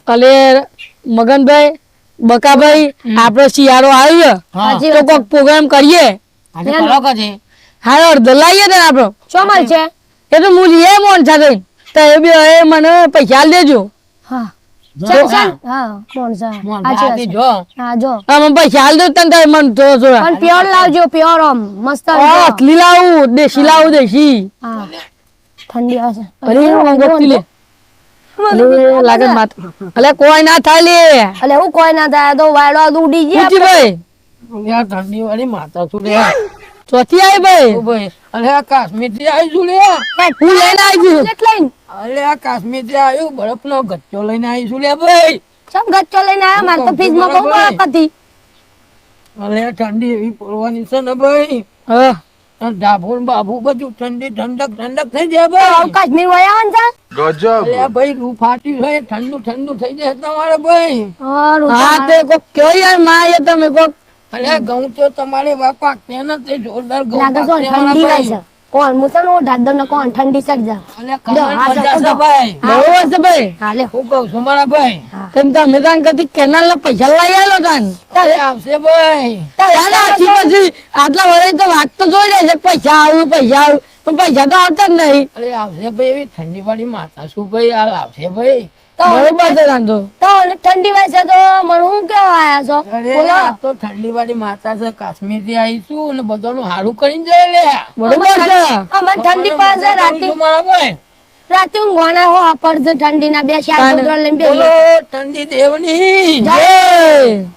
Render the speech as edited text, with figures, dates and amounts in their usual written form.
અલે મગનભાઈ બકાભાઈ આપણે શિયાળો આવ્યો તો કોક પ્રોગ્રામ કરીએ હા અડધો લાવીએ ને આપણો શું મળ છે એ તો હું લઈએ મોન સાથે તો એ બી હવે મને પૈસા દેજો હા ચાલ ચાલ હા કોણ છે મને પૈસા હાલ દો તને મને થોડો થોડા પણ પ્યોર લાવજો પ્યોર આમ મસ્ત અસલી લાવું દેશી હા ઠંડી આવશે અરે મંગોતી લે લાગે માત અલે કોઈ ના થાય લે અલે હું કોઈ ના થાય તો વાડો ઉડી ગયા પૂછી ભાઈ યાર ઠંડી વાળી માતા છું લે ચોથી આવી ભાઈ ભાઈ અરે આ કાશ્મીર થી આવી છું લે હું લઈને આવી છું લઈને અરે આ કાશ્મીર થી આવ્યું બરફ નો ગચ્ચો લઈને આવી છું લે ભાઈ સમ ગચ્ચો લઈને આયા માર તો ફ્રીજ માં બહુ બરફ હતી અરે ઠંડી એવી પડવાની છે ને ભાઈ હા ડાભોર બાબુ બધું ઠંડક થઈ જાય ભાઈ કાશ્મીર વયા આન છે અરે ભાઈ રૂ ફાટી છે ઠંડુ થઈ જાય તમારે ભાઈ હા તે કો કયો યાર માં એ તમે કો અરે ઘઉં તો તમારે બાપા તેને તે જોરદાર ઘઉં લાગે તો ઠંડી વાય છે કોણ હું તો ઢાદર ને કોણ ઠંડી સક જા અરે કમાલ મજા છે ભાઈ બહુ છે ભાઈ હાલે હું કહું છું મારા ભાઈ તેમ તો અમે તાન કદી કેનાલ ના પૈસા લઈ આલો તાન અરે આવશે ભાઈ યાર આછી પછી આટલા વર્ષ તો વાત તો જોઈ લે છે પૈસા આવું પણ પૈસા તો આવતા જ નહીં અરે આવશે ભાઈ એવી ઠંડી વાળી માતા શું ભાઈ આ આવશે ભાઈ બરોબર છે તાન તો ઠંડી વાય છે તો મને હું કેવા આયા છો અરે આ તો ઠંડી વાળી માતા છે કાશ્મીર થી આવીશું અને બધાનું હારું કરીને જાય લે બરોબર છે અમાર ઠંડી પાસે રાતે મારા ભાઈ રાતે ઊંઘવાના હો આપડ ઠંડી ના બે શાક લઈને બે બોલો ઠંડી દેવની જય